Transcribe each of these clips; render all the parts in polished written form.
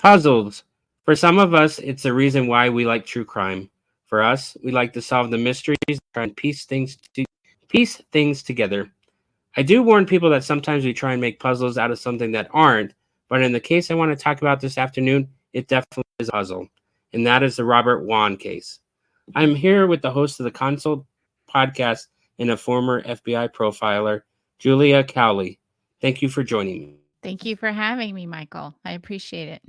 Puzzles. For some of us, it's the reason why we like true crime. For us, we like to solve the mysteries, try and piece things together. I do warn people that sometimes we try and make puzzles out of something that aren't, but in the case I want to talk about this afternoon, it definitely is a puzzle, and that is the Robert Wone case. I'm here with the host of the Consult podcast and a former FBI profiler, Julia Cowley. Thank you for joining me. Thank you for having me, Michael. I appreciate it.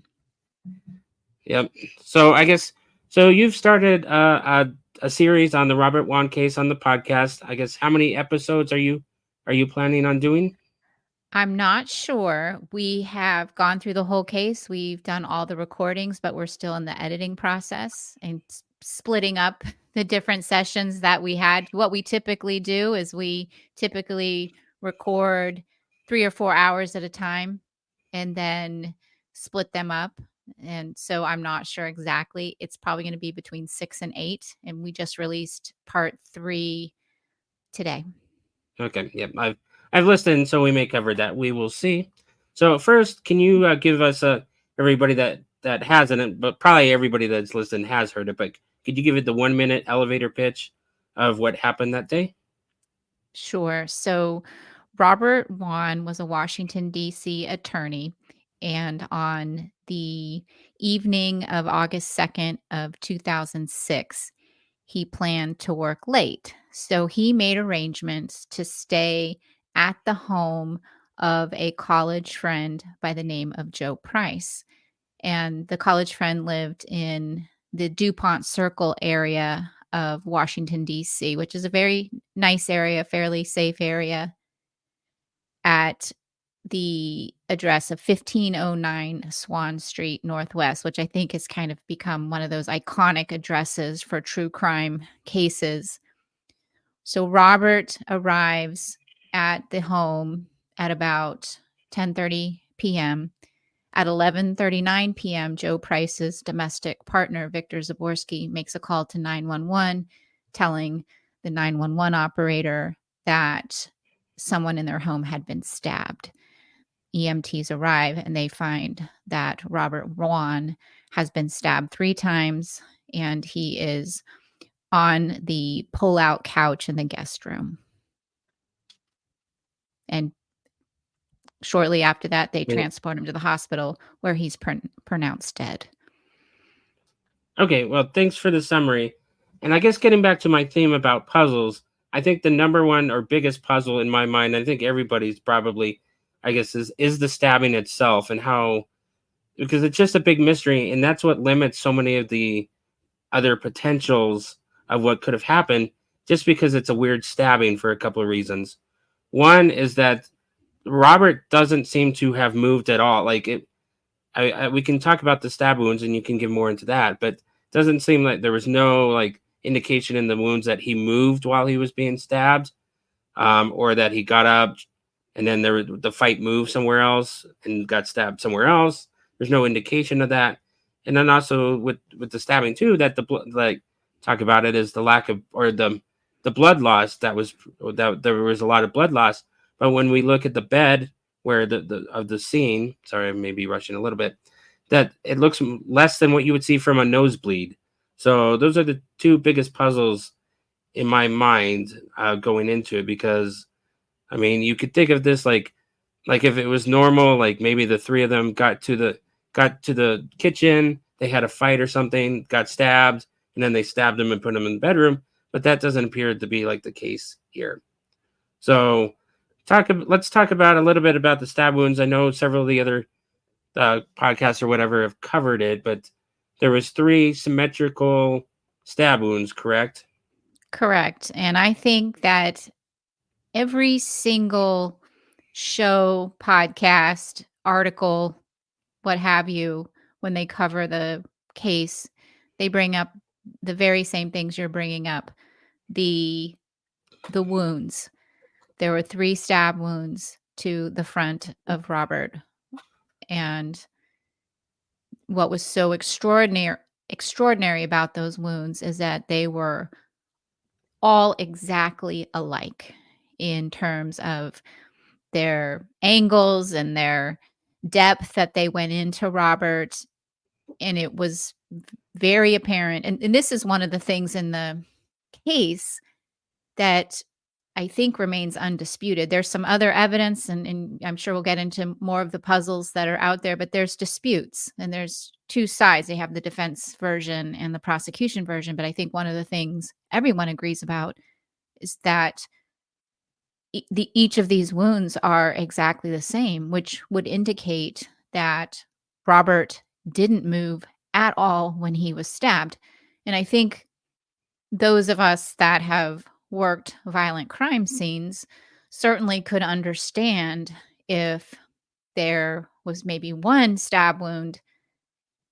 Yep. So I guess you've started a series on the Robert Wone case on the podcast. I guess how many episodes are you planning on doing? I'm not sure. We have gone through the whole case. We've done all the recordings, but we're still in the editing process and splitting up the different sessions that we had. What we typically do is we typically record 3 or 4 hours at a time and then split them up. And so I'm not sure exactly. It's probably going to be between 6 and 8. And we just released part 3 today. Okay. Yep. I've listened, so we may cover that. We will see. So first, can you give us everybody that hasn't, but probably everybody that's listened has heard it, but could you give it the 1 minute elevator pitch of what happened that day? Sure. So Robert Wone was a Washington, D.C. attorney. And on the evening of August 2nd of 2006, he planned to work late. So he made arrangements to stay at the home of a college friend by the name of Joe Price. And the college friend lived in the DuPont Circle area of Washington, D.C., which is a very nice area, fairly safe area, at the address of 1509 Swan Street Northwest, which I think has kind of become one of those iconic addresses for true crime cases. So Robert arrives at the home at about 10:30 p.m. At 11:39 p.m., Joe Price's domestic partner, Victor Zaborski, makes a call to 911, telling the 911 operator that someone in their home had been stabbed. EMTs arrive and they find that Robert Wone has been stabbed 3 times and he is on the pull-out couch in the guest room. And shortly after that, they transport him to the hospital where he's pronounced dead. Okay, well, thanks for the summary. And I guess getting back to my theme about puzzles, I think the number one or biggest puzzle in my mind, I think everybody's probably, I guess, is the stabbing itself and how, because it's just a big mystery, and that's what limits so many of the other potentials of what could have happened, just because it's a weird stabbing for a couple of reasons. One is that Robert doesn't seem to have moved at all. Like we can talk about the stab wounds, and you can give more into that, but it doesn't seem like there was no like indication in the wounds that he moved while he was being stabbed, or that he got up and then the fight moved somewhere else and got stabbed somewhere else. There's no indication of that. And then also with the stabbing too, that the blood, like talk about it, is the lack of, or the blood loss that there was a lot of blood loss. But when we look at the bed where the scene, sorry, I may be rushing a little bit, that it looks less than what you would see from a nosebleed. So those are the 2 biggest puzzles in my mind going into it, because I mean, you could think of this like if it was normal, like maybe the 3 of them got to the kitchen, they had a fight or something, got stabbed, and then they stabbed him and put him in the bedroom. But that doesn't appear to be like the case here. So let's talk about a little bit about the stab wounds. I know several of the other podcasts or whatever have covered it, but there was 3 symmetrical stab wounds, correct? Correct. And I think that every single show, podcast, article, what have you, when they cover the case, they bring up the very same things you're bringing up. The wounds. There were 3 stab wounds to the front of Robert. And what was so extraordinary about those wounds is that they were all exactly alike in terms of their angles and their depth that they went into Robert. and it was very apparent. And this is one of the things in the case that I think remains undisputed. There's some other evidence, and I'm sure we'll get into more of the puzzles that are out there, but there's disputes and there's two sides. They have the defense version and the prosecution version. But I think one of the things everyone agrees about is that each of these wounds are exactly the same, which would indicate that Robert didn't move at all when he was stabbed. And I think those of us that have worked violent crime scenes certainly could understand if there was maybe one stab wound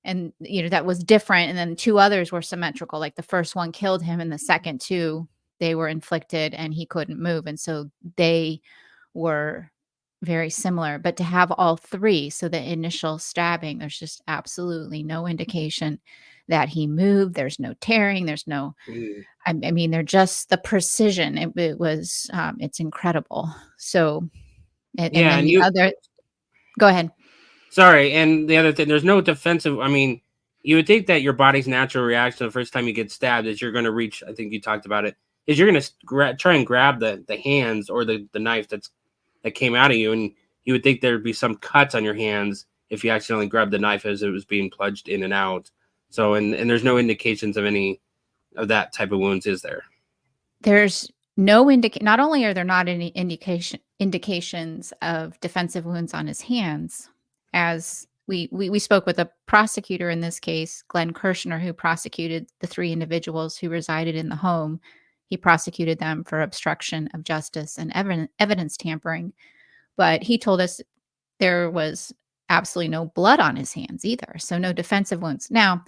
and that was different, and then two others were symmetrical, like the first one killed him and the second two, they were inflicted and he couldn't move, and so they were very similar. But to have all three, so the initial stabbing, there's just absolutely no indication that he moved. There's no tearing, there's no, Mm. I mean, they're just the precision. It was, it's incredible. So, and Yeah, then and the you other, go ahead. sorry, and the other thing, there's no defensive. I mean, you would think that your body's natural reaction the first time you get stabbed is you're going to reach. I think you talked about it. Is you're going to try and grab the hands or the knife that came out of you, and you would think there'd be some cuts on your hands if you accidentally grabbed the knife as it was being plunged in and out. So, and there's no indications of any of that type of wounds, is there? There's no not only are there not any indications of defensive wounds on his hands, as we spoke with a prosecutor in this case, Glenn Kirshner, who prosecuted the three individuals who resided in the home. He prosecuted them for obstruction of justice and evidence tampering. But he told us there was absolutely no blood on his hands either. So no defensive wounds. Now,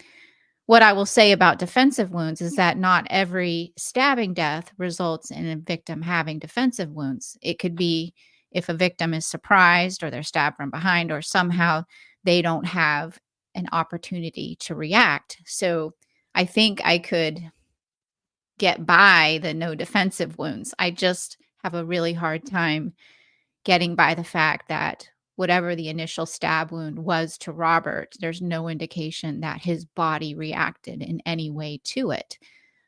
what I will say about defensive wounds is that not every stabbing death results in a victim having defensive wounds. It could be if a victim is surprised or they're stabbed from behind or somehow they don't have an opportunity to react. So I think I could get by the no defensive wounds. I just have a really hard time getting by the fact that whatever the initial stab wound was to Robert, there's no indication that his body reacted in any way to it.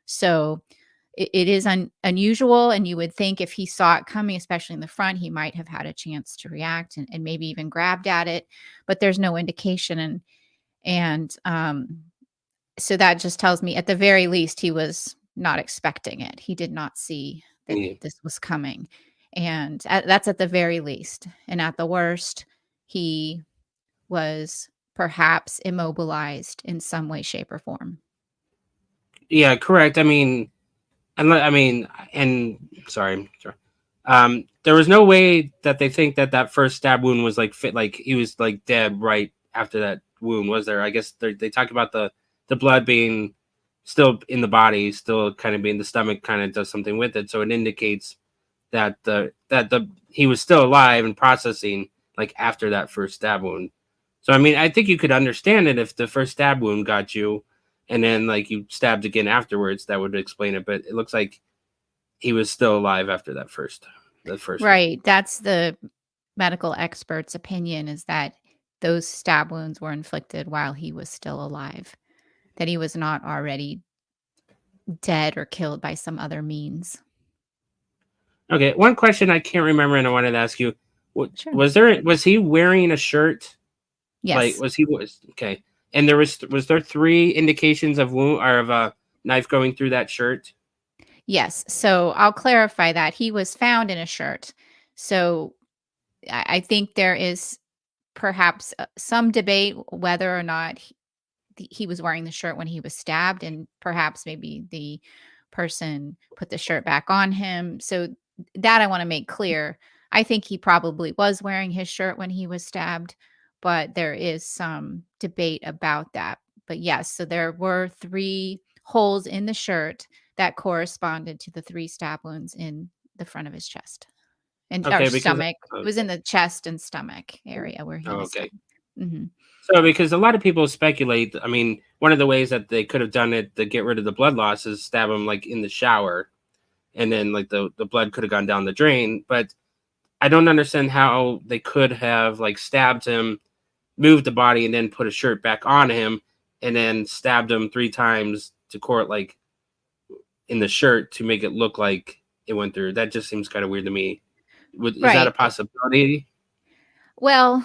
So it is unusual. And you would think if he saw it coming, especially in the front, he might have had a chance to react and maybe even grabbed at it. But there's no indication. And so that just tells me at the very least, he was not expecting it. He did not see that Yeah. this was coming. And that's at the very least. And at the worst, he was perhaps immobilized in some way, shape, or form. Yeah, correct. I mean, and sorry. There was no way that they think that first stab wound was like fit, like he was like dead right after that wound, was there? I guess they talk about the blood being still in the body, still kind of being the stomach kind of does something with it, so it indicates that the he was still alive and processing like after that first stab wound. So I mean, I think you could understand it if the first stab wound got you, and then like you stabbed again afterwards. That would explain it. But it looks like he was still alive after that first one. Right. That's the medical expert's opinion, is that those stab wounds were inflicted while he was still alive, that he was not already dead or killed by some other means. Okay, one question I can't remember, and I wanted to ask you: Sure. was he wearing a shirt? Like, Yes. was okay? And was there three indications of wound or of a knife going through that shirt? Yes. So I'll clarify that. He was found in a shirt. So I think there is perhaps some debate whether or not he was wearing the shirt when he was stabbed, and perhaps maybe the person put the shirt back on him. So that I want to make clear. I think he probably was wearing his shirt when he was stabbed, but there is some debate about that. But yes, so there were three holes in the shirt that corresponded to the three stab wounds in the front of his chest and or Okay, because stomach. It was in the chest and stomach area where he oh, was okay. stabbed. Mhm. So because a lot of people speculate, I mean, one of the ways that they could have done it to get rid of the blood loss is stab him like in the shower, and then like the blood could have gone down the drain. But I don't understand how they could have like stabbed him, moved the body, and then put a shirt back on him. and then stabbed him 3 times to court, like in the shirt, to make it look like it went through. That just seems kind of weird to me. Is that a Right. possibility? Well,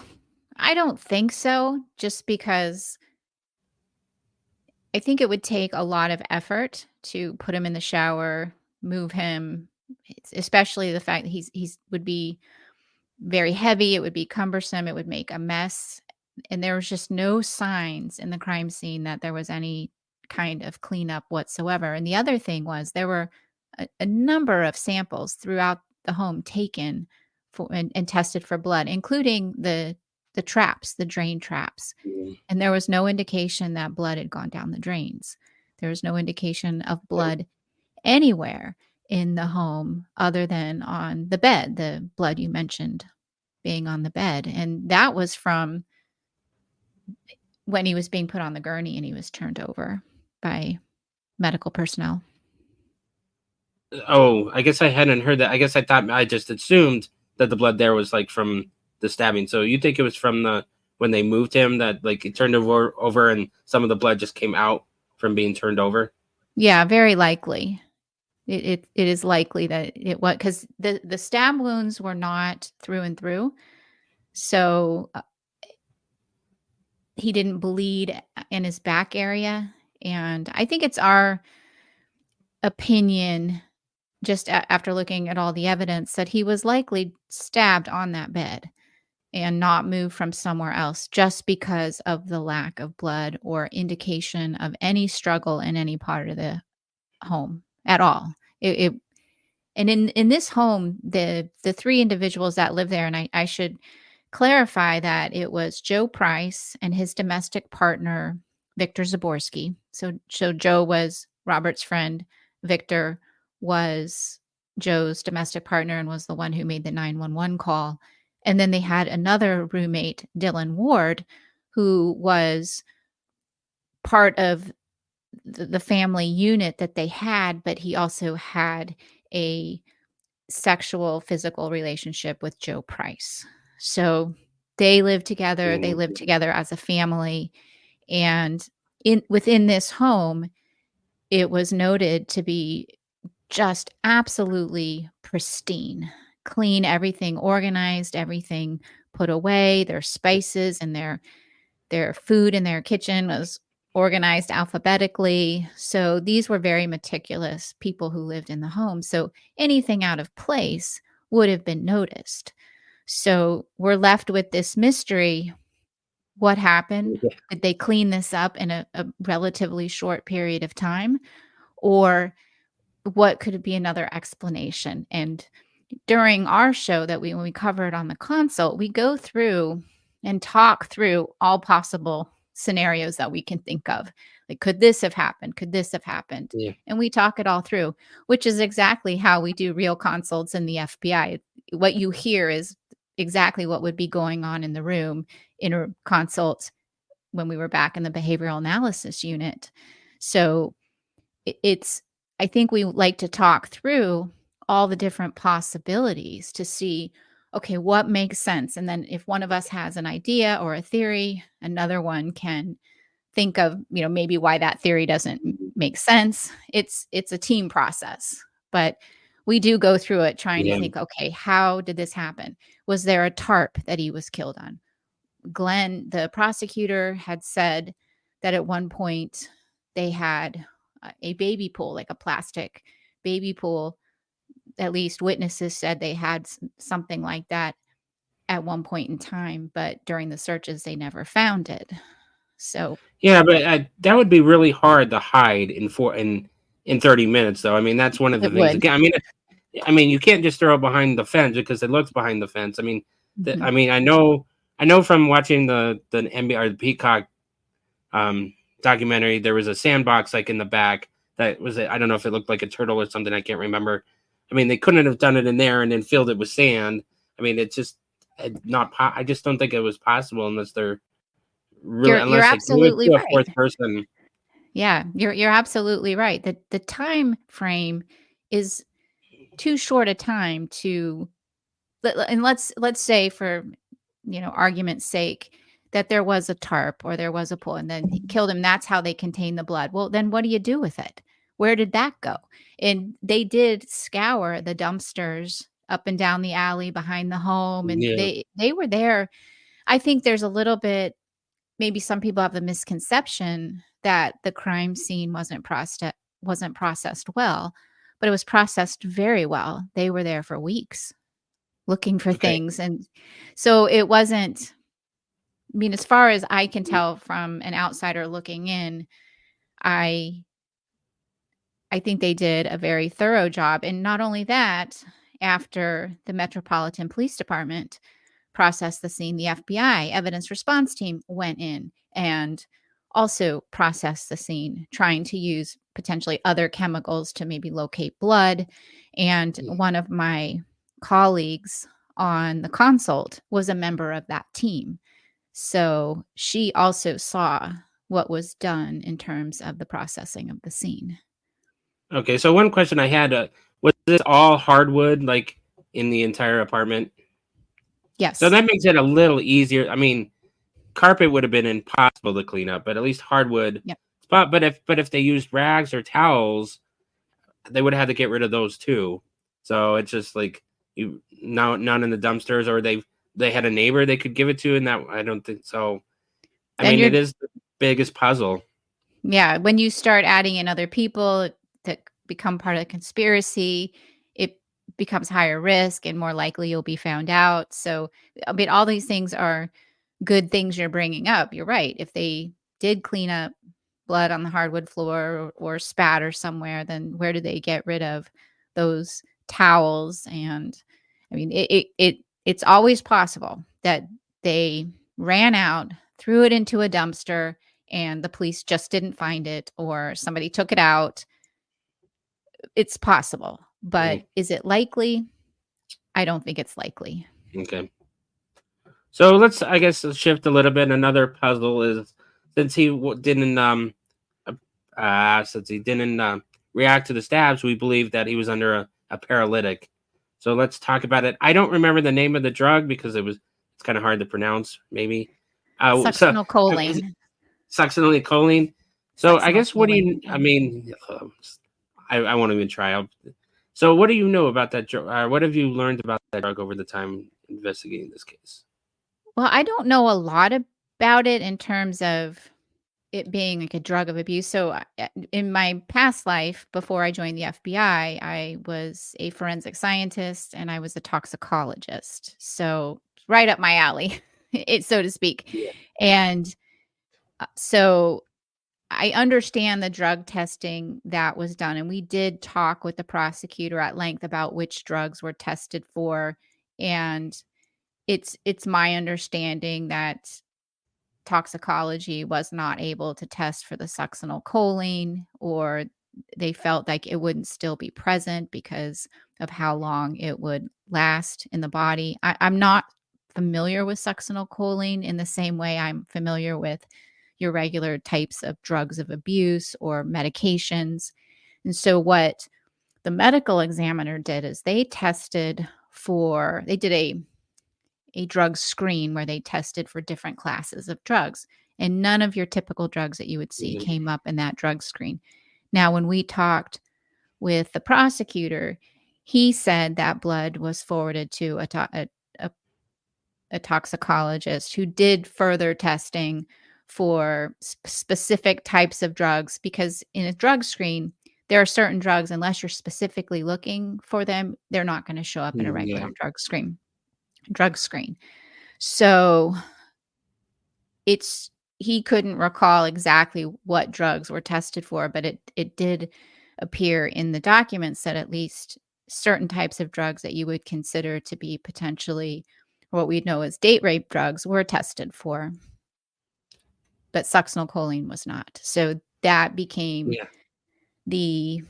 I don't think so, just because I think it would take a lot of effort to put him in the shower, move him, especially the fact that he's would be very heavy, it would be cumbersome, it would make a mess, and there was just no signs in the crime scene that there was any kind of cleanup whatsoever. And the other thing was there were a number of samples throughout the home taken for and tested for blood, including the traps, the drain traps. Mm, And there was no indication that blood had gone down the drains. There was no indication of yeah. blood anywhere in the home other than on the bed, the blood you mentioned being on the bed. And that was from when he was being put on the gurney and he was turned over by medical personnel. Oh, I guess I hadn't heard that. I guess I just assumed that the blood there was like from the stabbing. So you think it was from the when they moved him, that like it turned over and some of the blood just came out from being turned over? Yeah, very likely. It is likely that it was because the stab wounds were not through and through. So he didn't bleed in his back area. And I think it's our opinion, just after looking at all the evidence, that he was likely stabbed on that bed and not moved from somewhere else just because of the lack of blood or indication of any struggle in any part of the home at all. It and in this home, the three individuals that live there, and I should clarify that it was Joe Price and his domestic partner, Victor Zaborski. So Joe was Robert's friend. Victor was Joe's domestic partner and was the one who made the 911 call. And then they had another roommate, Dylan Ward, who was part of the family unit that they had, but he also had a sexual physical relationship with Joe Price. So they lived together, they Mm, lived together as a family, and in within this home, it was noted to be just absolutely pristine, clean, everything organized, everything put away, their spices and their food in their kitchen was organized alphabetically. So these were very meticulous people who lived in the home. So anything out of place would have been noticed. So we're left with this mystery. What happened? yeah. Did they clean this up in a relatively short period of time? Or what could be another explanation? And during our show that when we covered on the consult, we go through and talk through all possible scenarios that we can think of. Like, could this have happened? Could this have happened? Yeah. And we talk it all through, which is exactly how we do real consults in the FBI. What you hear is exactly what would be going on in the room in a consult when we were back in the behavioral analysis unit. So it's I think we like to talk through all the different possibilities to see, okay, what makes sense? And then if one of us has an idea or a theory, another one can think of, maybe why that theory doesn't make sense. It's a team process, but we do go through it trying to Yeah. think, okay, how did this happen? Was there a tarp that he was killed on? Glenn, the prosecutor, had said that at one point they had a baby pool, like a plastic baby pool. At least witnesses said they had something like that at one point in time, but during the searches, they never found it. So Yeah, but that would be really hard to hide in 30 minutes, though. I mean, that's one of the it things. would. Again, I mean, you can't just throw it behind the fence because it looks behind the fence. I mean, Mhm. I know from watching the NBA or the Peacock documentary, there was a sandbox like in the back that was I don't know if it looked like a turtle or something. I can't remember. I mean, they couldn't have done it in there and then filled it with sand. I mean, it's just not. I just don't think it was possible unless they're really You're unless they do it absolutely to a right. fourth person. Yeah, you're absolutely right. The time frame is too short a time to and let's say for argument's sake that there was a tarp or there was a pool and then he killed him. That's how they contained the blood. Well, then what do you do with it? Where did that go? And they did scour the dumpsters up and down the alley behind the home, and Yeah. they were there. I think there's a little bit, maybe some people have the misconception that the crime scene wasn't processed well, but it was processed very well. They were there for weeks looking for Okay. things, and so it wasn't, I mean, as far as I can tell from an outsider looking in, I I think they did a very thorough job. And not only that, after the Metropolitan Police Department processed the scene, the FBI evidence response team went in and also processed the scene, trying to use potentially other chemicals to maybe locate blood. And one of my colleagues on the consult was a member of that team. So she also saw what was done in terms of the processing of the scene. Okay. So one question I had, was this all hardwood, like in the entire apartment? So Yes. that makes it a little easier. I mean, carpet would have been impossible to clean up, but at least hardwood. Yep. But if they used rags or towels, they would have had to get rid of those too. So it's just like you now none in the dumpsters, or they had a neighbor they could give it to, and that I don't think so. I Then mean, you're it is the biggest puzzle. Yeah, when you start adding in other people that become part of the conspiracy, it becomes higher risk and more likely you'll be found out. So, I mean, all these things are good things you're bringing up. You're right. If they did clean up blood on the hardwood floor or spatter somewhere, then where do they get rid of those towels? And I mean, it's always possible that they ran out, threw it into a dumpster, and the police just didn't find it, or somebody took it out. It's possible, but Mm, is it likely? I don't think it's likely. okay. So I guess, shift a little bit. Another puzzle is, since he didn't since he didn't react to the stabs, we believe that he was under a paralytic. So let's talk about it. I don't remember the name of the drug because it's kind of hard to pronounce. Maybe, so is it Succinylcholine. succinylcholine. So I guess, what do Succinylcholine. you? I mean, I won't even try. So what do you know about that drug? What have you learned about that drug over the time investigating this case? Well, I don't know a lot about it in terms of it being like a drug of abuse. So, in my past life, before I joined the FBI, I was a forensic scientist and I was a toxicologist. So, right up my alley, so to speak. Yeah. And so I understand the drug testing that was done. And we did talk with the prosecutor at length about which drugs were tested for. And it's my understanding that toxicology was not able to test for the succinylcholine, or they felt like it wouldn't still be present because of how long it would last in the body. I'm not familiar with succinylcholine in the same way I'm familiar with your regular types of drugs of abuse or medications. And so what the medical examiner did is they did a drug screen where they tested for different classes of drugs. And none of your typical drugs that you would see Mhm. came up in that drug screen. Now, when we talked with the prosecutor, he said that blood was forwarded to a toxicologist who did further testing for specific types of drugs, because in a drug screen, there are certain drugs, unless you're specifically looking for them, they're not going to show up in a Yeah. regular drug screen. So it's he couldn't recall exactly what drugs were tested for, but it did appear in the documents that at least certain types of drugs that you would consider to be potentially what we know as date rape drugs were tested for, but succinylcholine was not. So that became Yeah. the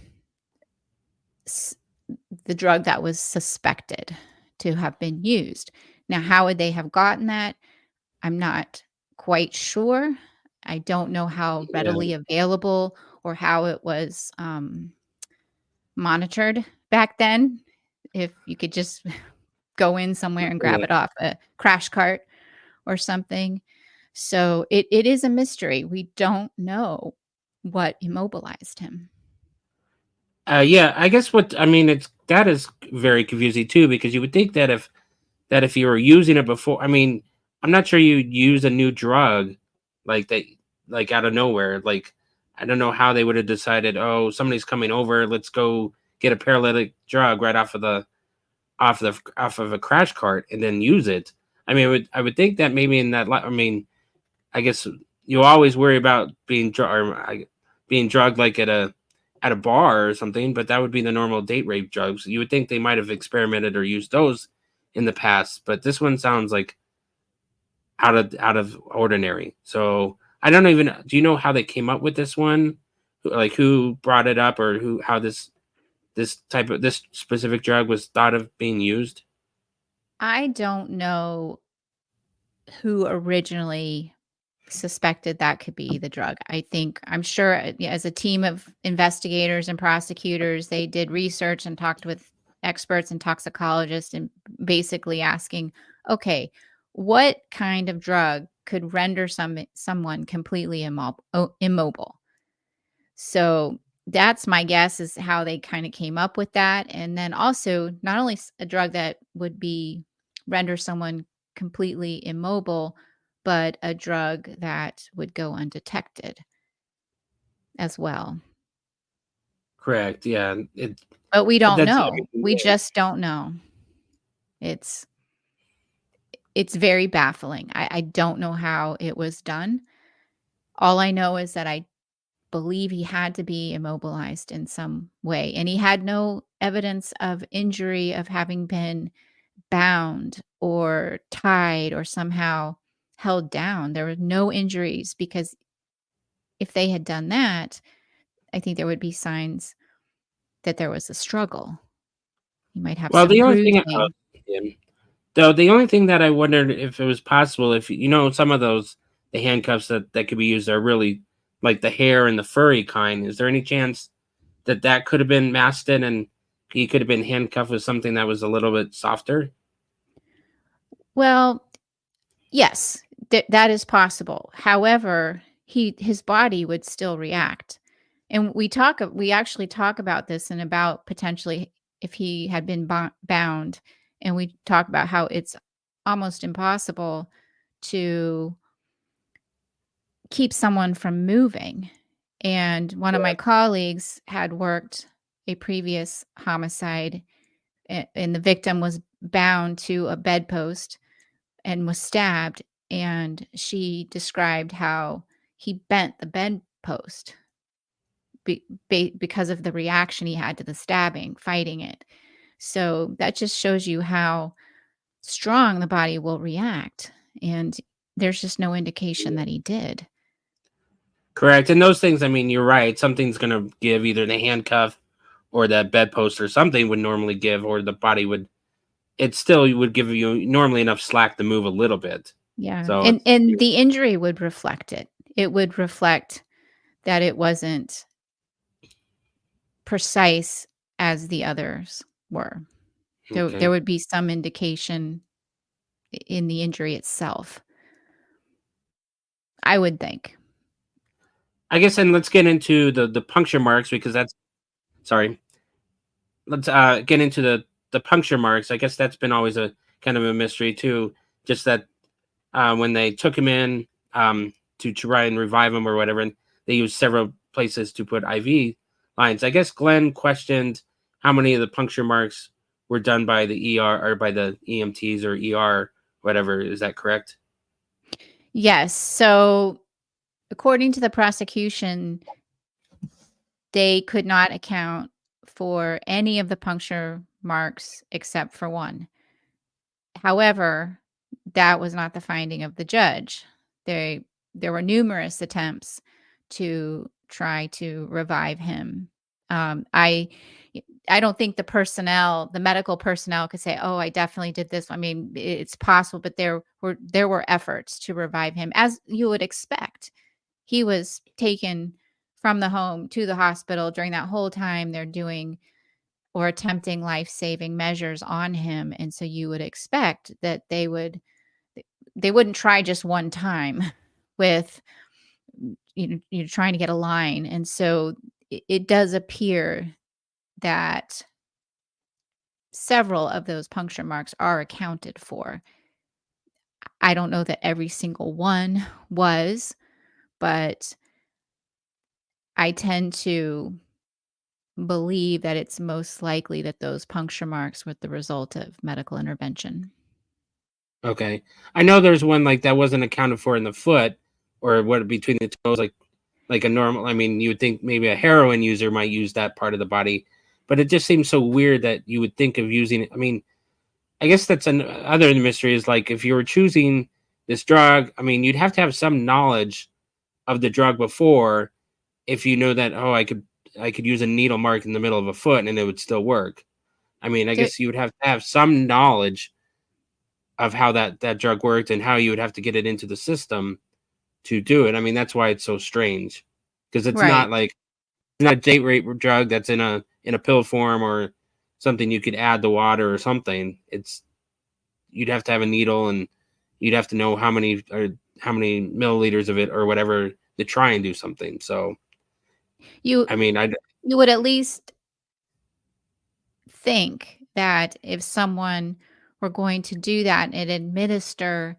the drug that was suspected to have been used. Now, how would they have gotten that? I'm not quite sure. I don't know how Yeah. readily available or how it was monitored back then. If you could just go in somewhere and grab Yeah. it off a crash cart or something. So it is a mystery. We don't know what immobilized him. Yeah, I guess what I mean it's that is very confusing too because you would think that if you were using it before, I mean, I'm not sure you'd use a new drug like that, like out of nowhere. Like, I don't know how they would have decided, oh, somebody's coming over, let's go get a paralytic drug right off of a crash cart and then use it. I mean, I would think that maybe in that, I mean, I guess you always worry about being drugged like at a bar or something, but that would be the normal date rape drugs. You would think they might have experimented or used those in the past, but this one sounds like out of ordinary. So I don't even. Do you know how they came up with this one? Like who brought it up, or who how this specific drug was thought of being used? I don't know who originally suspected that could be the drug. I'm sure yeah, as a team of investigators and prosecutors, they did research and talked with experts and toxicologists and basically asking, okay, what kind of drug could render someone completely immobile? So that's my guess is how they kind of came up with that. And then also not only a drug that would be render someone completely immobile, but a drug that would go undetected as well. Correct. Yeah. But we don't That's. I know. mean, We yeah. just don't know. It's it's very baffling. I don't know how it was done. All I know is that I believe he had to be immobilized in some way, and he had no evidence of injury of having been bound or tied or somehow held down. There were no injuries because if they had done that, I think there would be signs that there was a struggle. You might have Well, some the only thing. bruising. Yeah. Though the only thing that I wondered if it was possible, if some of those the handcuffs that could be used are really like the hair and the furry kind. Is there any chance that that could have been Maston and he could have been handcuffed with something that was a little bit softer? Well, yes, that is possible. However, his body would still react. And we actually talk about this and about potentially if he had been bound, and we talk about how it's almost impossible to keep someone from moving. And one of my colleagues had worked a previous homicide, and the victim was bound to a bedpost and was stabbed. And she described how he bent the bedpost because of the reaction he had to the stabbing, fighting it. So that just shows you how strong the body will react. And there's just no indication that he did. Correct. And those things, I mean, you're right. Something's going to give either the handcuff or that bedpost or something would normally give, or the body would, it still would give you normally enough slack to move a little bit. Yeah. So And the injury would reflect it. It would reflect that it wasn't precise as the others were. There okay. would be some indication in the injury itself, I would think. I guess, and let's get into the puncture marks because that's sorry. Let's get into the puncture marks. I guess that's been always a kind of a mystery too. Just that when they took him in to try and revive him or whatever, and they used several places to put IV lines. I guess Glenn questioned how many of the puncture marks were done by the ER or by the EMTs or ER, whatever. Is that correct? Yes. So, according to the prosecution, they could not account for any of the puncture marks except for one. However, that was not the finding of the judge. There were numerous attempts to try to revive him. Um, I I don't think the medical personnel could say, "Oh, I definitely did this." I mean, it's possible, but there were efforts to revive him, as you would expect. He was taken from the home to the hospital. During that whole time, they're doing or attempting life-saving measures on him, and so you would expect that they wouldn't try just one time. with you're trying to get a line, and so it does appear that several of those puncture marks are accounted for. I don't know that every single one was, but I tend to believe that it's most likely that those puncture marks were the result of medical intervention. Okay. I know there's one like that wasn't accounted for in the foot or what between the toes, like a normal. I mean, you would think maybe a heroin user might use that part of the body, but it just seems so weird that you would think of using it. I mean, I guess that's another mystery is like if you were choosing this drug, I mean, you'd have to have some knowledge of the drug before if you know that, oh, I could use a needle mark in the middle of a foot and it would still work. I mean, I There guess you would have to have some knowledge of how that drug worked and how you would have to get it into the system to do it. I mean, that's why it's so strange because it's right. not like it's not a date rape drug that's in a pill form or something you could add to water or something. It's you'd have to have a needle and you'd have to know how many milliliters of it or whatever to try and do something. So, You I mean, I you would at least think that if someone were going to do that and administer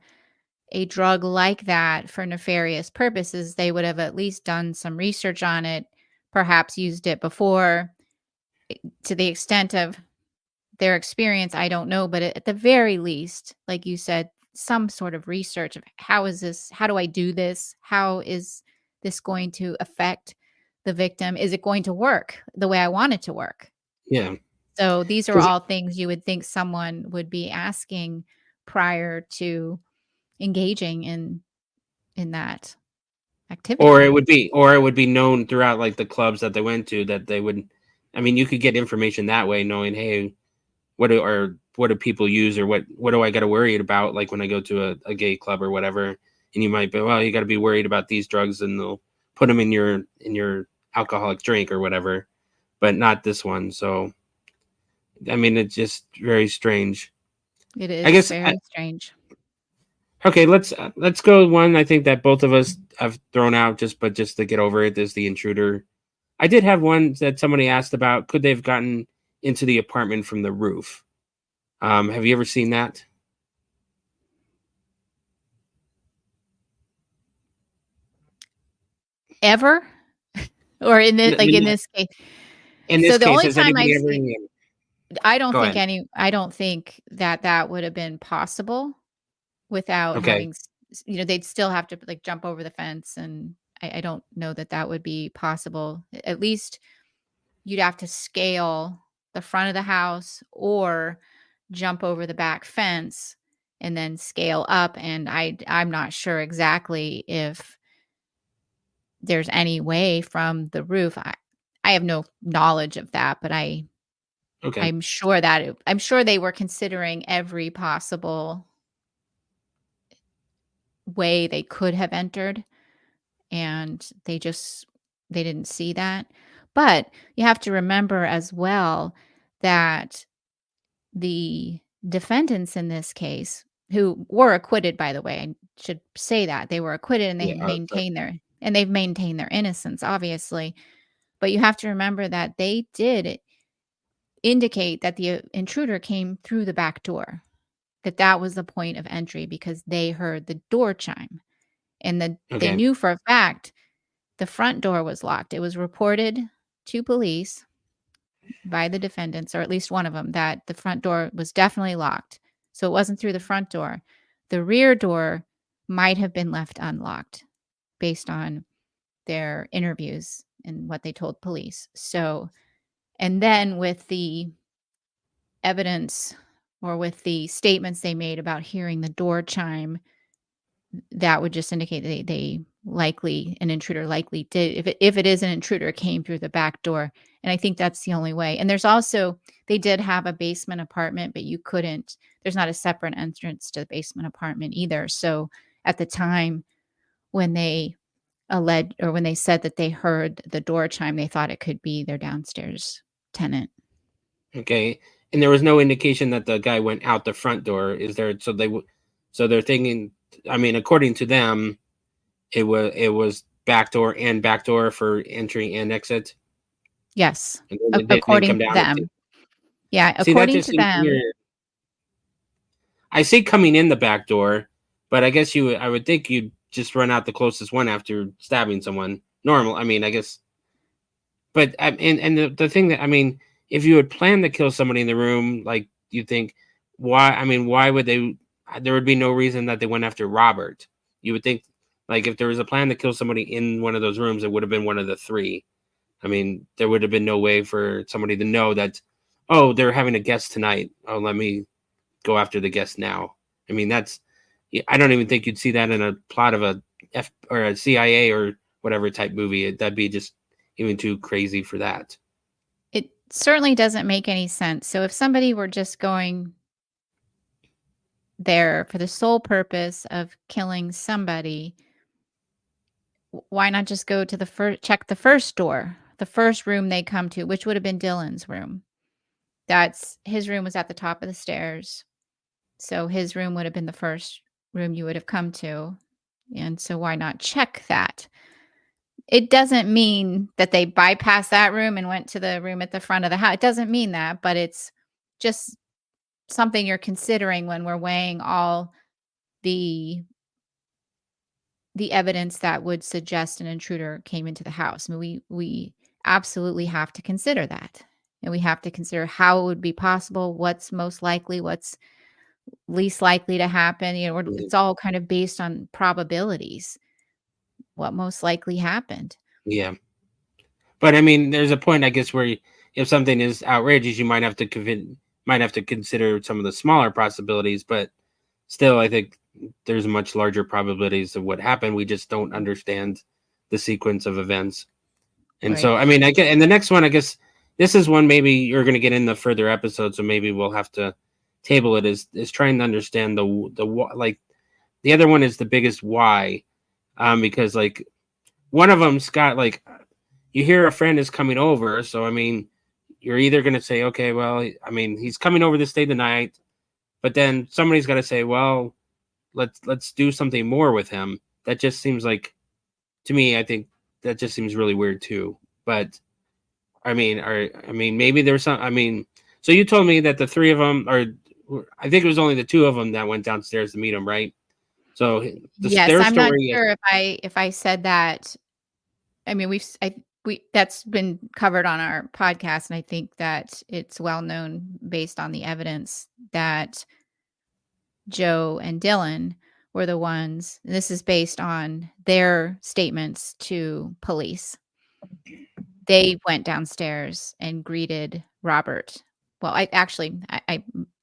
a drug like that for nefarious purposes, they would have at least done some research on it, perhaps used it before. To the extent of their experience, I don't know, but at the very least, like you said, some sort of research of how do I do this? How is this going to affect the victim? Is it going to work the way I want it to work? yeah, So these are because all things you would think someone would be asking prior to engaging in that activity. or it would be known throughout like the clubs that they went to that they would. I mean, you could get information that way, knowing hey, what do people use or what do I got to worry about like when I go to a gay club or whatever, and you might be well, you got to be worried about these drugs and they'll put them in your alcoholic drink or whatever, but not this one. So I mean, it's just very strange. It I is guess very strange. okay, let's go with one I think that both of us have thrown out just to get over it is the intruder. I did have one that somebody asked about could they have gotten into the apartment from the roof. Have you ever seen that? Ever? Or in this like, in In this case in so this the case, only has time I've anybody ever seen go ahead. I don't think that that would have been possible without Okay. having they'd still have to, like, jump over the fence, and I don't know that that would be possible. At least you'd have to scale the front of the house or jump over the back fence and then scale up, and I'm not sure exactly if there's any way from the roof. I have no knowledge of that, but Okay. I'm sure they were considering every possible way they could have entered, and they didn't see that. But you have to remember as well that the defendants in this case, who were acquitted, by the way, I should say that they were acquitted and Yeah. they've maintained their innocence, obviously. But you have to remember that they did indicate that the intruder came through the back door, that was the point of entry because they heard the door chime, and they Okay. knew for a fact the front door was locked. It was reported to police by the defendants, or at least one of them, that the front door was definitely locked. So it wasn't through the front door. The rear door might have been left unlocked based on their interviews and what they told police. So, and then with the evidence or with the statements they made about hearing the door chime, that would just indicate they likely an intruder likely did if it is an intruder came through the back door, and I think that's the only way. And there's also they did have a basement apartment, but you couldn't there's not a separate entrance to the basement apartment either. So at the time when they alleged or when they said that they heard the door chime, they thought it could be their downstairs tenant. Okay. And there was no indication that the guy went out the front door. Is there? So they're thinking. I mean, according to them, it was backdoor for entry and exit, Yes, and then they didn't according come to down and them. Yeah, see, that according just to seems them. weird. I see coming in the back door, but I guess I would think you'd just run out the closest one after stabbing someone. Normal, I mean, I guess, but and the thing that, I mean, if you had planned to kill somebody in the room, like, you think, why? I mean, why would they? There would be no reason that they went after Robert. You would think, like, if there was a plan to kill somebody in one of those rooms, it would have been one of the three. I mean, there would have been no way for somebody to know that, oh, they're having a guest tonight. Oh, let me go after the guest now. I mean, I don't even think you'd see that in a plot of a F or a CIA or whatever type movie. That'd be just even too crazy for that. It certainly doesn't make any sense. So if somebody were just going there for the sole purpose of killing somebody, why not just go to the first, check the first door, the first room they come to, which would have been Dylan's room. That's his room was at the top of the stairs. So his room would have been the first room you would have come to. And so why not check that? It doesn't mean that they bypassed that room and went to the room at the front of the house. It doesn't mean that, but it's just something you're considering when we're weighing all the the evidence that would suggest an intruder came into the house. I mean, we absolutely have to consider that. And we have to consider how it would be possible, what's most likely, what's least likely to happen. Mhm. It's all kind of based on probabilities. What most likely happened. Yeah, but I mean, there's a point, I guess, where if something is outrageous, you might have to consider some of the smaller possibilities. But still, I think there's much larger probabilities of what happened. We just don't understand the sequence of events. And Right. so, I mean, I get, and the next one, I guess this is one maybe you're going to get in the further episodes, so maybe we'll have to table it. Is trying to understand like, the other one is the biggest why, because, like, one of them's got, like, you hear a friend is coming over, so I mean, you're either going to say, okay, well, I mean, he's coming over to stay the night, but then somebody's got to say, well, let's do something more with him. That just seems like, to me, I think that just seems really weird too. But I mean, maybe there's some. I mean, so you told me that the three of them, or I think it was only the two of them that went downstairs to meet him, right? So Yes, their I'm not story is sure if I said that. I mean, we that's been covered on our podcast, and I think that it's well known based on the evidence that Joe and Dylan were the ones. This is based on their statements to police. They went downstairs and greeted Robert. Well, I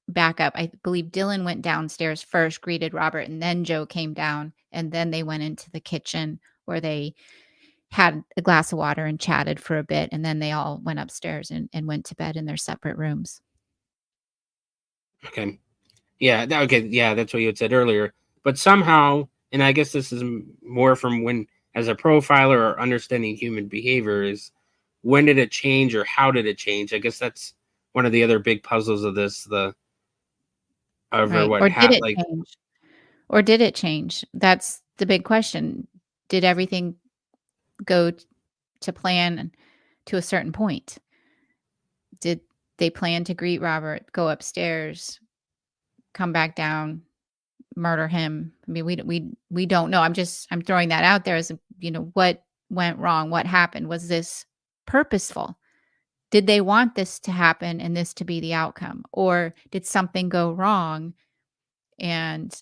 back up. I believe Dylan went downstairs first, greeted Robert, and then Joe came down, and then they went into the kitchen where they had a glass of water and chatted for a bit, and then they all went upstairs and went to bed in their separate rooms. okay. Yeah, okay, yeah, that's what you had said earlier. But somehow, and I guess this is more from when, as a profiler or understanding human behavior, is when did it change or how did it change? I guess that's one of the other big puzzles of this. The over Right. what Or did happened, it like, change? Or did it change? That's the big question. Did everything go to plan to a certain point? Did they plan to greet Robert, go upstairs, come back down, murder him? I mean, we don't know. I'm throwing that out there as what went wrong? What happened? Was this purposeful? Did they want this to happen and this to be the outcome? Or did something go wrong and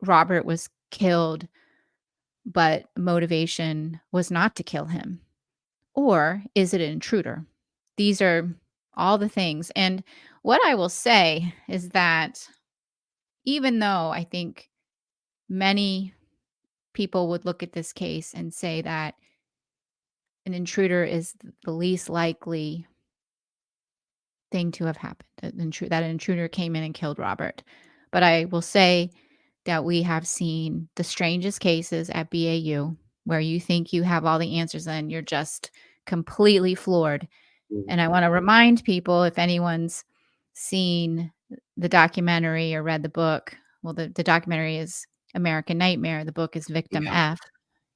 Robert was killed, but motivation was not to kill him? Or is it an intruder? These are all the things. And what I will say is that even though I think many people would look at this case and say that an intruder is the least likely thing to have happened, that an intruder came in and killed Robert. But I will say that we have seen the strangest cases at BAU where you think you have all the answers and you're just completely floored. And I want to remind people, if anyone's seen the documentary or read the book, well, the documentary is American Nightmare. The book is Victim Yeah.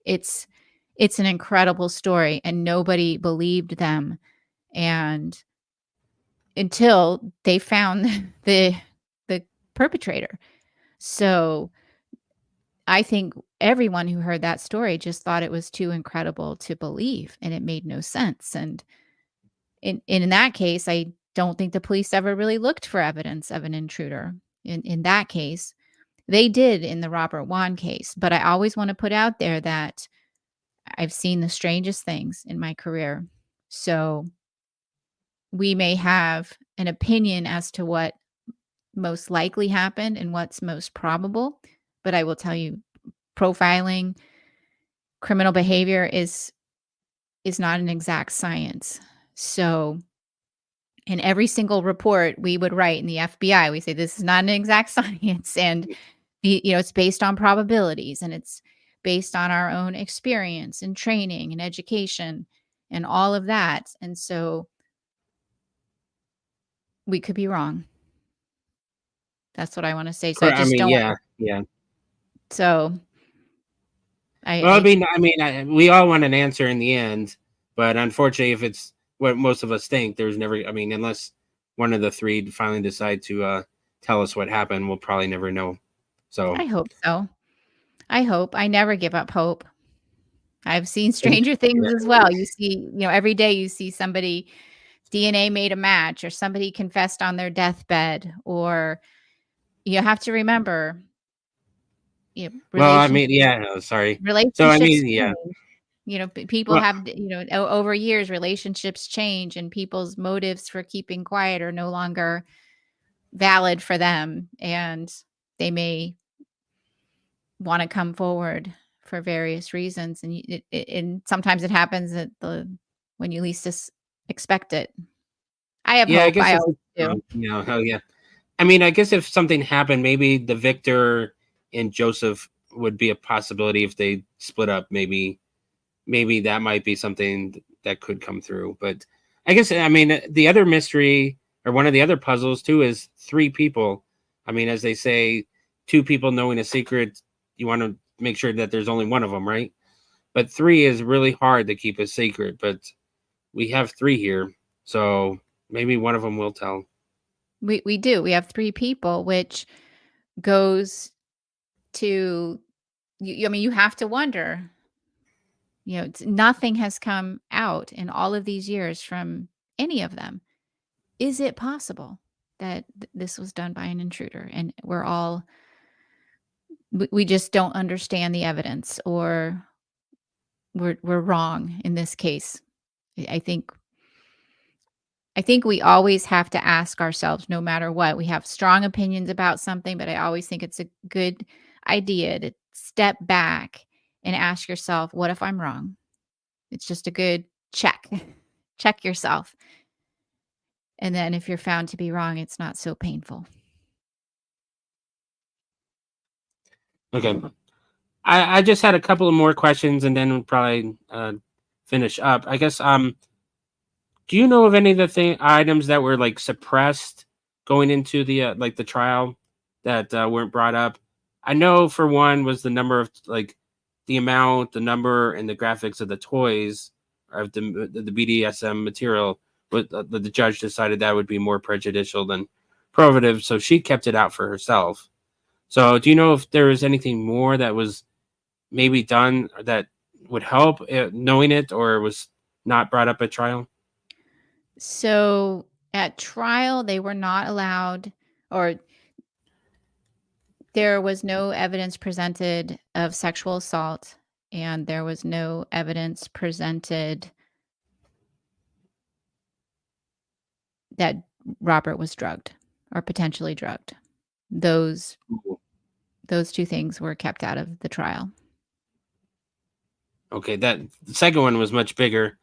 F. It's an incredible story, and nobody believed them, and until they found the perpetrator. So I think everyone who heard that story just thought it was too incredible to believe, and it made no sense. And in that case, I don't think the police ever really looked for evidence of an intruder. In that case, they did in the Robert Wone case. But I always want to put out there that I've seen the strangest things in my career. So we may have an opinion as to what most likely happened and what's most probable, but I will tell you, profiling, criminal behavior is not an exact science. So in every single report we would write in the FBI, we say this is not an exact science, and it's based on probabilities, and it's based on our own experience and training and education and all of that. And so we could be wrong. That's what I want to say. So I I just mean, don't yeah, want yeah. to. So Well, I we all want an answer in the end, but unfortunately, if it's what most of us think, there's never. I mean, unless one of the three finally decide to tell us what happened, we'll probably never know. So, I hope so. I hope. I never give up hope. I've seen yeah, stranger things as well. You see, every day you see somebody DNA made a match, or somebody confessed on their deathbed, or you have to remember, well, I relationships mean, yeah. No, sorry. So, I relationships mean, yeah. change. People Well, have, over years, relationships change, and people's motives for keeping quiet are no longer valid for them, and they may want to come forward for various reasons, and and sometimes it happens at when you least expect it. I have yeah. I hope. guess I if always do. oh yeah. I mean, I guess if something happened, maybe the Victor and Joseph would be a possibility if they split up. Maybe that might be something that could come through. But I guess, I mean, the other mystery, or one of the other puzzles too, is three people. I mean, as they say, two people knowing a secret, you want to make sure that there's only one of them, right? But three is really hard to keep a secret. But we have three here, so maybe one of them will tell. We do. We have three people, which goes to you. I mean, you have to wonder. Nothing has come out in all of these years from any of them. Is it possible that this was done by an intruder, and we just don't understand the evidence, or we're wrong in this case? I think we always have to ask ourselves, no matter what. We have strong opinions about something, but I always think it's a good idea to step back and ask yourself, what if I'm wrong? It's just a good check. Check yourself. And then if you're found to be wrong, it's not so painful. Okay. I just had a couple of more questions, and then we'll probably finish up. I guess. Do you know of any of the items that were like suppressed going into the like the trial that weren't brought up? I know for one was the number of like the amount, the number, and the graphics of the toys of the BDSM material. But the judge decided that would be more prejudicial than probative, so she kept it out for herself. So, do you know if there was anything more that was maybe done that would help knowing it, or was not brought up at trial? So at trial, they were not allowed, or there was no evidence presented of sexual assault, and there was no evidence presented that Robert was drugged or potentially drugged. Those two things were kept out of the trial. Okay, that the second one was much bigger.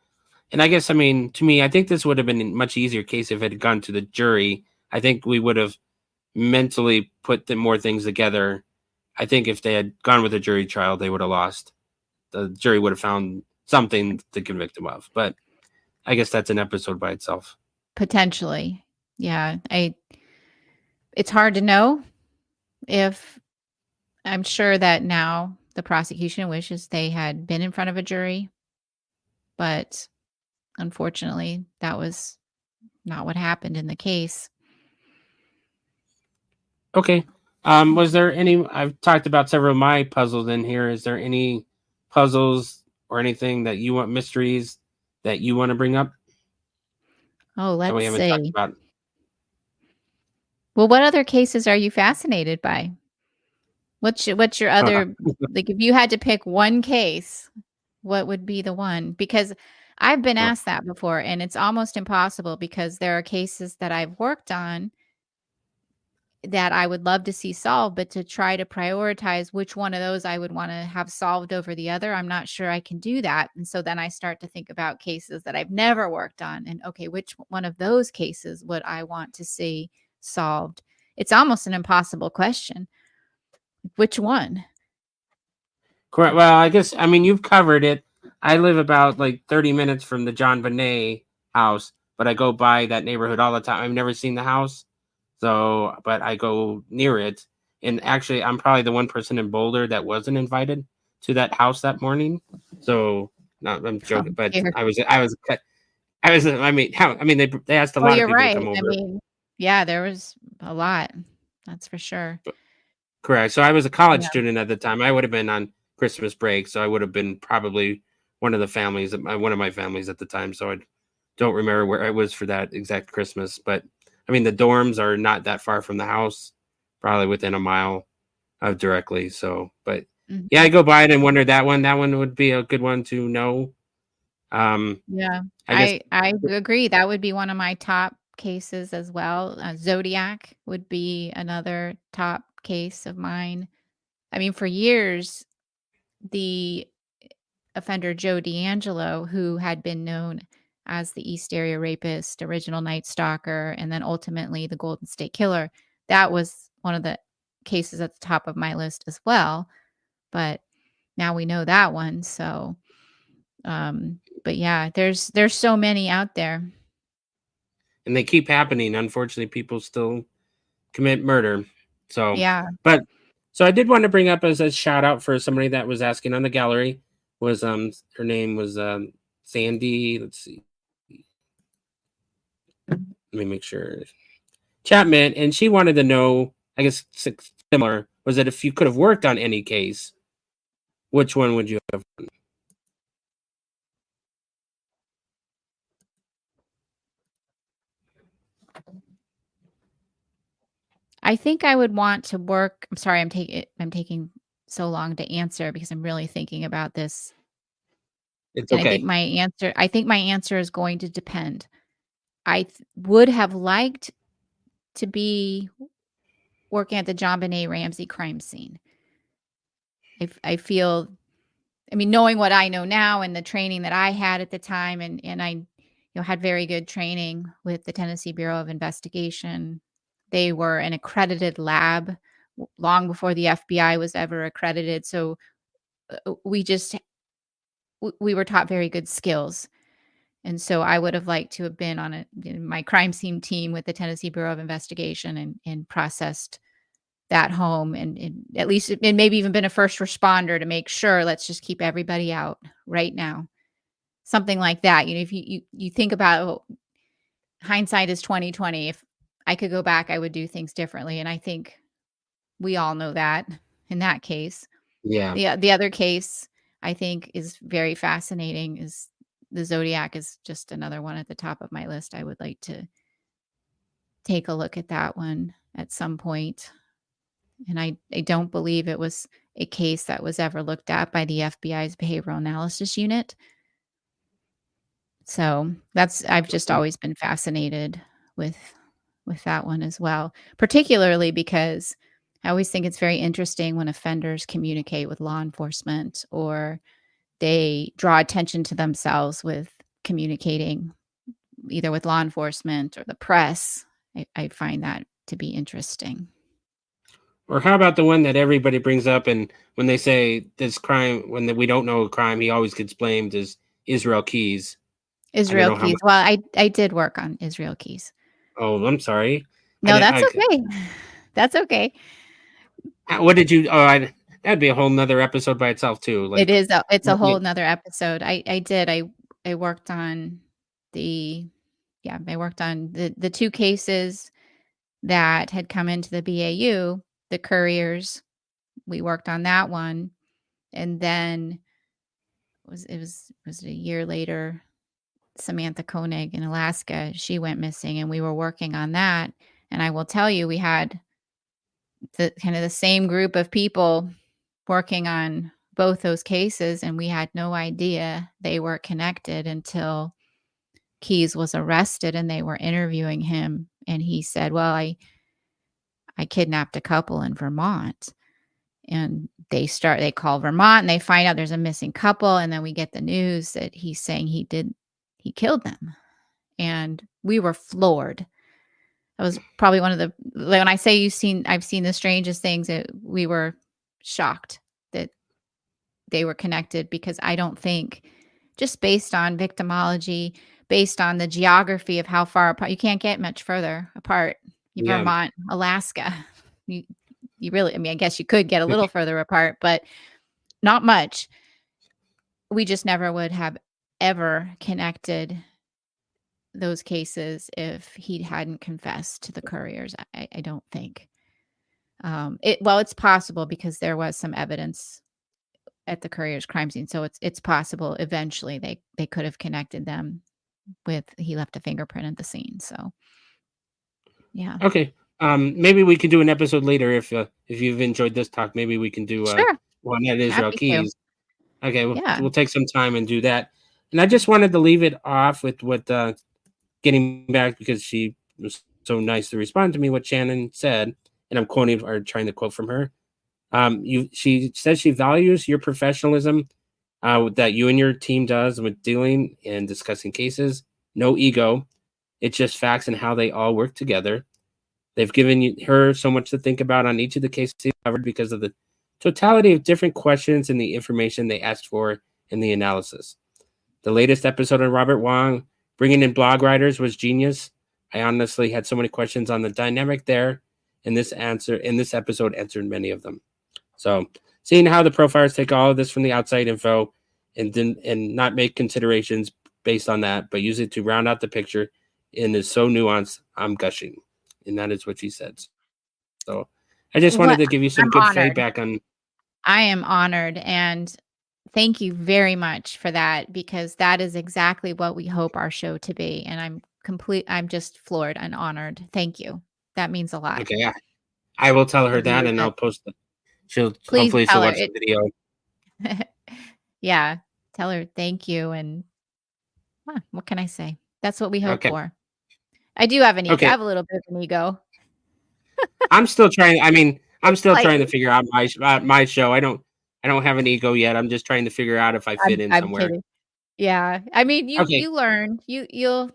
And I guess, I mean, to me, I think this would have been a much easier case if it had gone to the jury. I think we would have mentally put more things together. I think if they had gone with a jury trial, they would have lost. The jury would have found something to convict them of. But I guess that's an episode by itself. Potentially. Yeah. It's hard to know if I'm sure that now the prosecution wishes they had been in front of a jury, but unfortunately, that was not what happened in the case. Okay. Was there any? I've talked about several of my puzzles in here. Is there any puzzles or anything that you want mysteries that you want to bring up Oh, that we let's haven't talked see. about? Well, what other cases are you fascinated by? What's your Uh, other, like, if you had to pick one case, what would be the one? Because I've been uh, asked that before, and it's almost impossible because there are cases that I've worked on that I would love to see solved, but to try to prioritize which one of those I would wanna have solved over the other, I'm not sure I can do that, and so then I start to think about cases that I've never worked on and, okay, which one of those cases would I want to see solved? It's almost an impossible question. Which one? correct. Well, I guess I mean you've covered it. I live about like 30 minutes from the John Bonet house, but I go by that neighborhood all the time. I've never seen the house, so but I go near it. And actually, I'm probably the one person in Boulder that wasn't invited to that house that morning. So, no, I'm Oh, joking, but dear. I mean, how? I mean, they asked a Oh, lot of you're people to right. come I over. mean, yeah, there was a lot. That's for sure. Correct. So I was a college Yeah. student at the time. I would have been on Christmas break, so I would have been probably one of the families, one of my families at the time. So I don't remember where I was for that exact Christmas. But I mean, the dorms are not that far from the house, probably within a mile of directly. So, but yeah, I Mhm. go by it and wonder that one. That one would be a good one to know. Yeah. I guess I agree. That would be one of my top cases as well. Zodiac would be another top case of mine. I mean, for years, the offender Joe D'Angelo, who had been known as the East Area Rapist, original Night Stalker, and then ultimately the Golden State Killer, that was one of the cases at the top of my list as well. But now we know that one. So, but yeah, there's so many out there. and they keep happening. Unfortunately, people still commit murder. So, Yeah. but so I did want to bring up as a shout out for somebody that was asking on the gallery was her name was Sandy. Let's see, let me make sure Chapman, and she wanted to know. I guess similar was that if you could have worked on any case, which one would you have? I think I would want to work. I'm sorry, I'm taking so long to answer because I'm really thinking about this. It's And okay. I think my answer is going to depend. Would have liked to be working at the John Benet Ramsey crime scene. I feel, I mean, knowing what I know now and the training that I had at the time, and I, had very good training with the Tennessee Bureau of Investigation. They were an accredited lab long before the FBI was ever accredited. So we just we were taught very good skills. And so I would have liked to have been on my crime scene team with the Tennessee Bureau of Investigation and processed that home and at least and maybe even been a first responder to make sure let's just keep everybody out right now. Something like that. If you think about hindsight is 2020. If I could go back, I would do things differently. And I think we all know that in that case. Yeah, The other case I think is very fascinating is the Zodiac is just another one at the top of my list. I would like to take a look at that one at some point. And I don't believe it was a case that was ever looked at by the FBI's behavioral analysis unit. So I've just always been fascinated with that one as well, particularly because I always think it's very interesting when offenders communicate with law enforcement or they draw attention to themselves with communicating either with law enforcement or the press. I find that to be interesting. or how about the one that everybody brings up, and when they say this crime, when we don't know a crime, he always gets blamed is Israel Keys. I don't Israel know how Keys. much. Well, I did work on Israel Keys. Oh, I'm sorry. I No, didn't. that's okay. That's okay. What did you? That'd be a whole nother episode by itself too. It Like, is it's a what whole made, 'nother episode. I worked on the I worked on the 2 cases that had come into the BAU, the couriers. We worked on that one, and then was it a year later, Samantha Koenig in Alaska, she went missing, and we were working on that, and I will tell you, we had the kind of the same group of people working on both those cases, and we had no idea they were connected until Keyes was arrested and they were interviewing him, and he said, "Well, I kidnapped a couple in Vermont." And they call Vermont and they find out there's a missing couple, and then we get the news that he's saying he killed them. And we were floored. That was probably one of the, like, when I say I've seen the strangest things, we were shocked that they were connected, because I don't think, just based on victimology, based on the geography of how far apart, you can't get much further apart. yeah, Vermont, Alaska. You you really, I mean, I guess you could get a little further apart, but not much. We just never would have ever connected those cases if he hadn't confessed to the couriers. I don't think. It's possible, because there was some evidence at the courier's crime scene, so it's possible eventually they could have connected them with, he left a fingerprint at the scene. So yeah, okay. Maybe we can do an episode later if you've enjoyed this talk. Maybe we can do sure, one at Israel happy to. Keys. Okay, Yeah, we'll take some time and do that. And I just wanted to leave it off with what getting back, because she was so nice to respond to me, what Shannon said, and I'm quoting or trying to quote from her. She says she values your professionalism that you and your team does with dealing and discussing cases. No ego. It's just facts and how they all work together. They've given her so much to think about on each of the cases covered because of the totality of different questions and the information they asked for in the analysis. The latest episode on Robert Wong, bringing in blog writers, was genius. I honestly had so many questions on the dynamic there, and this episode answered many of them. So, seeing how the profilers take all of this from the outside info and not make considerations based on that, but use it to round out the picture and is so nuanced, I'm gushing. And that is what she said. So, I just wanted what to give you some I'm good honored. feedback on. I am honored, and thank you very much for that, because that is exactly what we hope our show to be. And I'm just floored and honored. Thank you. That means a lot. Okay, yeah, I will tell her Because you that, were and good. I'll post it. She'll Please hopefully tell she'll her watch the video. Yeah, tell her thank you, and what can I say? That's what we hope Okay. for. I do have an ego. I Okay. have a little bit of an ego. I'm still trying. I mean, I'm Just still trying to slightly. figure out my show. I don't have an ego yet. I'm just trying to figure out if I fit in I'm somewhere. kidding. Yeah. I mean, Okay. you learn. Y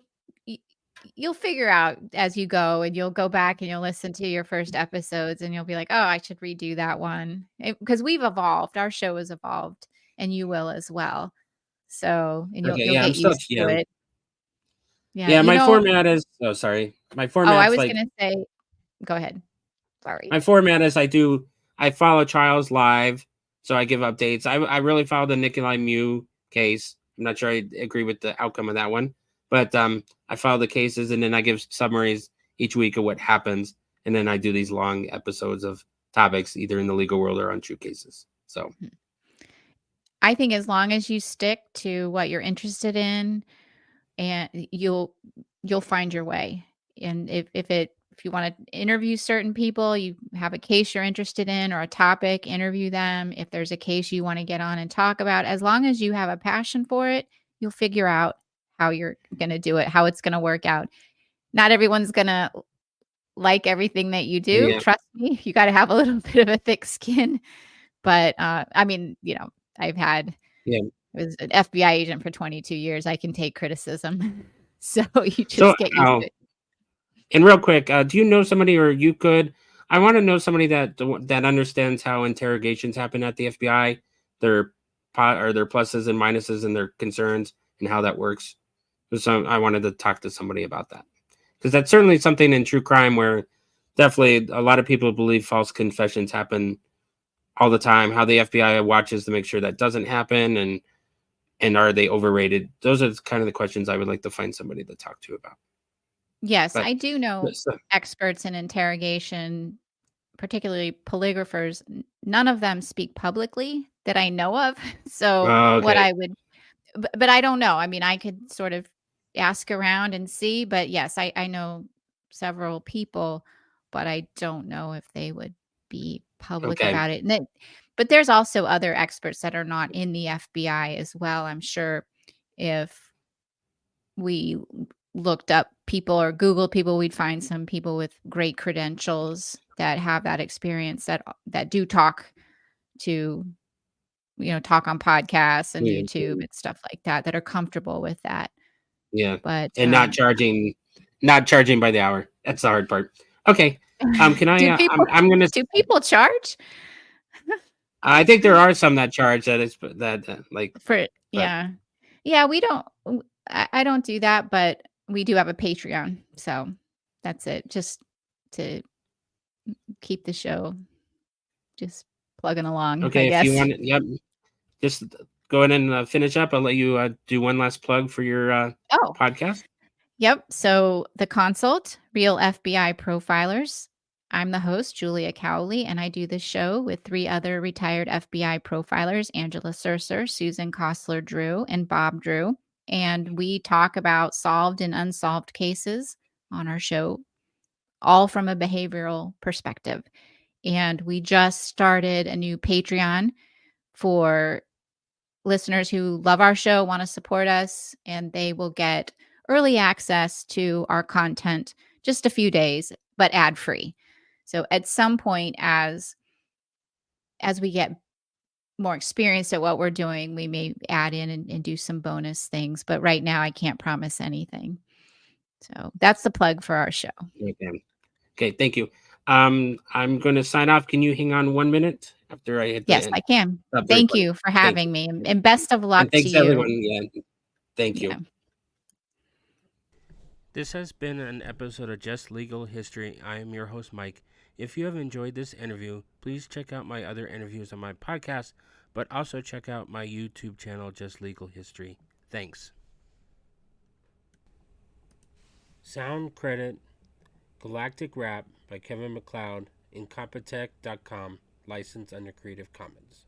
you'll figure out as you go, and you'll go back and you'll listen to your first episodes, and you'll be like, "Oh, I should redo that one." Because we've evolved. Our show has evolved, and you will as well. So, and Okay. you'll Yeah. I'm get still. used to Yeah. it. Yeah, Yeah. My format is. Oh, sorry. My oh, I format's was like gonna say, go ahead. Sorry. my format is I follow trials live, so I give updates. I really followed the Nikolai Mew case. I'm not sure I agree with the outcome of that one, but I follow the cases and then I give summaries each week of what happens, and then I do these long episodes of topics either in the legal world or on true cases. So I think as long as you stick to what you're interested in, and you'll find your way. And if you want to interview certain people, you have a case you're interested in or a topic, interview them. If there's a case you want to get on and talk about, as long as you have a passion for it, you'll figure out how you're going to do it, how it's going to work out. Not everyone's going to like everything that you do. yeah, Trust me, you got to have a little bit of a thick skin. But I mean, I've had yeah. I was an FBI agent for 22 years. I can take criticism. So you So just get used to it. and real quick, do you know somebody, or you could? I want to know somebody that understands how interrogations happen at the FBI, their or their pluses and minuses and their concerns, and how that works. So I wanted to talk to somebody about that, because that's certainly something in true crime where definitely a lot of people believe false confessions happen all the time. How the FBI watches to make sure that doesn't happen, and are they overrated? Those are kind of the questions I would like to find somebody to talk to about. Yes, But I do know so, experts in interrogation, particularly polygraphers. None of them speak publicly that I know of. So what okay, I would but I don't know. I mean, I could sort of ask around and see, but yes, I know several people, but I don't know if they would be public okay, about it. And then, but there's also other experts that are not in the FBI as well. I'm sure if we looked up people or Googled people, we'd find some people with great credentials that have that experience that do talk to talk on podcasts and yeah, YouTube and stuff like that, that are comfortable with that. yeah, But, and not charging by the hour. That's the hard part. Okay, can I? do people I'm gonna. do people charge I think there are some that charge that is that like, for but yeah. Yeah, we don't I don't do that, but we do have a Patreon, so that's it, just to keep the show just plugging along, I okay, if you guess. want, yep, just go ahead and finish up. I'll let you do one last plug for your Oh. podcast. Yep. So the consult, Real FBI Profilers. I'm the host, Julia Cowley, and I do this show with three other retired FBI profilers, Angela Surser, Susan Kostler Drew, and Bob Drew. And we talk about solved and unsolved cases on our show, all from a behavioral perspective. And we just started a new Patreon for listeners who love our show, want to support us, and they will get early access to our content just a few days, but ad free. So at some point, as we get more experienced at what we're doing, we may add in and do some bonus things. But right now, I can't promise anything. So that's the plug for our show. Okay. Okay, thank you. I'm going to sign off. Can you hang on 1 minute after I hit the Yes, end? I can. Stop the Thank recording. you for Thank having you. me, and best of And luck to thanks everyone. you. Yeah, thank Yeah. you. This has been an episode of Just Legal History. I am your host, Mike. If you have enjoyed this interview, please check out my other interviews on my podcast, but also check out my YouTube channel, Just Legal History. Thanks. Sound credit Galactic Rap by Kevin MacLeod, Incompetech.com, licensed under Creative Commons.